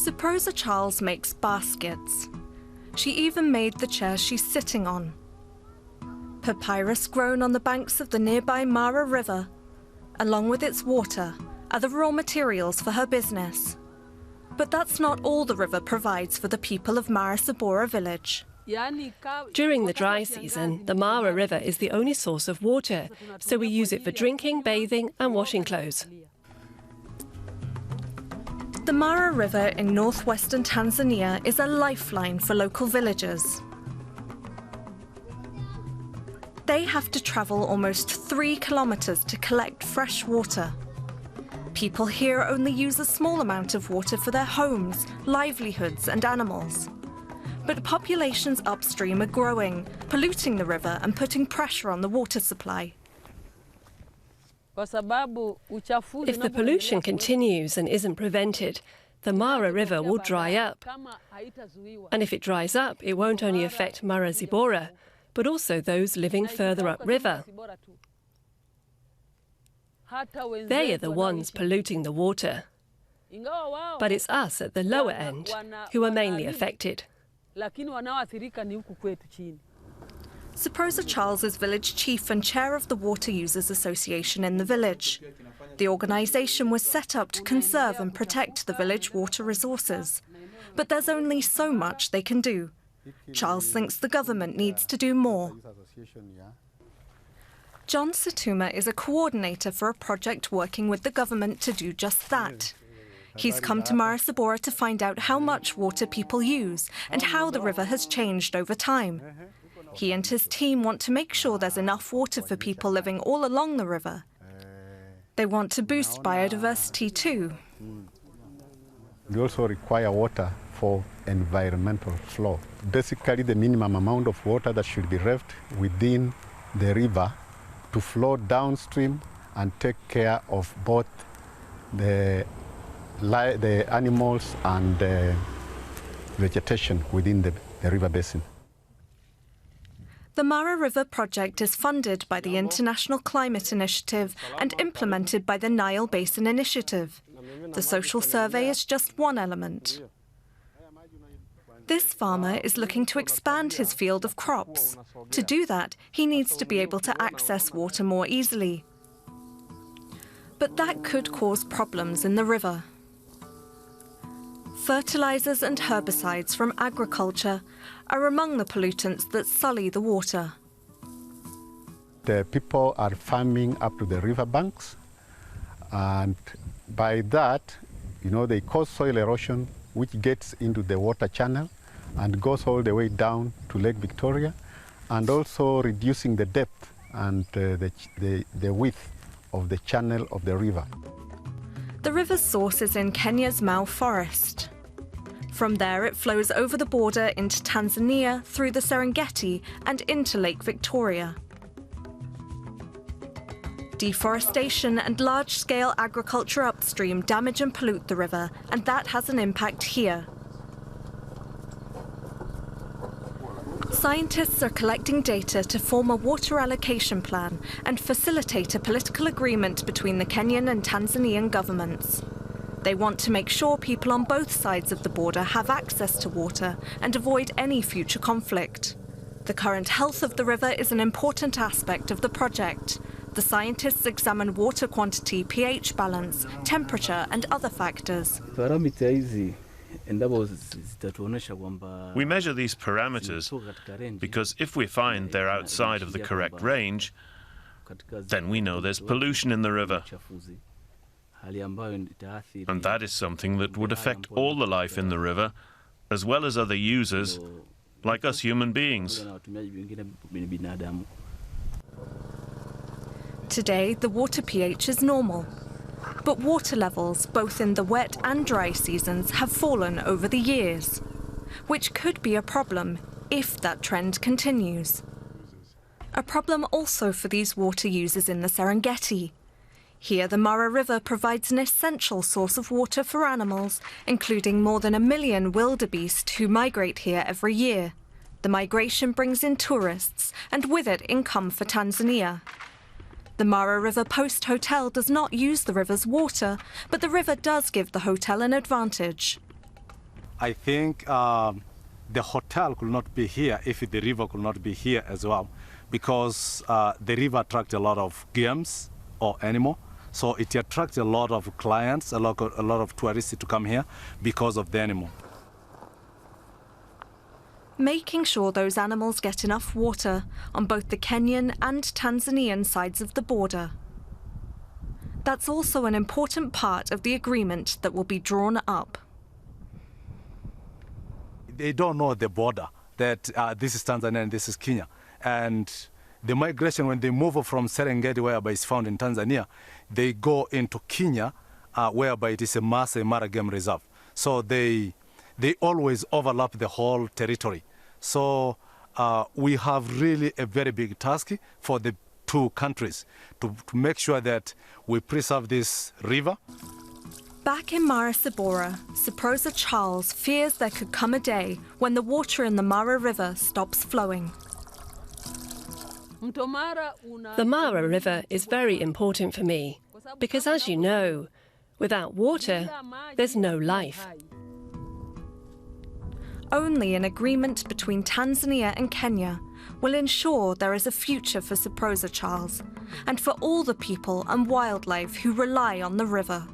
Supposer Charles makes baskets. She even made the chair she's sitting on. Papyrus grown on the banks of the nearby Mara River, along with its water, are the raw materials for her business. But that's not all the river provides for the people of Mara Sabora village. During the dry season, the Mara River is the only source of water, so we use it for drinking, bathing and washing clothes. The Mara River in northwestern Tanzania is a lifeline for local villagers. They have to travel almost 3 kilometers to collect fresh water. People here only use a small amount of water for their homes, livelihoods and animals. But populations upstream are growing, polluting the river and putting pressure on the water supply. If the pollution continues and isn't prevented, the Mara River will dry up. And if it dries up, it won't only affect Mara Sabora, but also those living further upriver. They are the ones polluting the water. But it's us at the lower end who are mainly affected. Supposer Charles is village chief and chair of the Water Users Association in the village. The organisation was set up to conserve and protect the village water resources. But there's only so much they can do. Charles thinks the government needs to do more. John Satuma is a coordinator for a project working with the government to do just that. He's come to Mara Sabora to find out how much water people use and how the river has changed over time. He and his team want to make sure there's enough water for people living all along the river. They want to boost biodiversity too. We also require water for environmental flow. Basically, the minimum amount of water that should be left within the river to flow downstream and take care of both the animals and the vegetation within the river basin. The Mara River project is funded by the International Climate Initiative and implemented by the Nile Basin Initiative. The social survey is just one element. This farmer is looking to expand his field of crops. To do that, he needs to be able to access water more easily. But that could cause problems in the river. Fertilizers and herbicides from agriculture are among the pollutants that sully the water. The people are farming up to the riverbanks, and by that, they cause soil erosion, which gets into the water channel and goes all the way down to Lake Victoria, and also reducing the depth and the width of the channel of the river. The river's source is in Kenya's Mau Forest. From there, it flows over the border into Tanzania, through the Serengeti and into Lake Victoria. Deforestation and large-scale agriculture upstream damage and pollute the river, and that has an impact here. Scientists are collecting data to form a water allocation plan and facilitate a political agreement between the Kenyan and Tanzanian governments. They want to make sure people on both sides of the border have access to water and avoid any future conflict. The current health of the river is an important aspect of the project. The scientists examine water quantity, pH balance, temperature and other factors. We measure these parameters because if we find they're outside of the correct range, then we know there's pollution in the river. And that is something that would affect all the life in the river, as well as other users, like us human beings. Today, the water pH is normal. But water levels, both in the wet and dry seasons, have fallen over the years, which could be a problem if that trend continues. A problem also for these water users in the Serengeti. Here, the Mara River provides an essential source of water for animals, including more than 1 million wildebeest who migrate here every year. The migration brings in tourists, and with it income for Tanzania. The Mara River Post Hotel does not use the river's water, but the river does give the hotel an advantage. I think the hotel could not be here if the river could not be here as well, because the river attracts a lot of games or animal. So it attracts a lot of clients, a lot of tourists to come here because of the animal. Making sure those animals get enough water on both the Kenyan and Tanzanian sides of the border. That's also an important part of the agreement that will be drawn up. They don't know the border, that this is Tanzania and this is Kenya. And the migration, when they move from Serengeti, whereby it's found in Tanzania, they go into Kenya, whereby it is a Masai Mara Game Reserve. So they always overlap the whole territory. So we have really a very big task for the two countries to make sure that we preserve this river. Back in Mara Sabora, Saprosa Charles fears there could come a day when the water in the Mara River stops flowing. The Mara River is very important for me because, as you know, without water, there's no life. Only an agreement between Tanzania and Kenya will ensure there is a future for Saprosa Charles and for all the people and wildlife who rely on the river.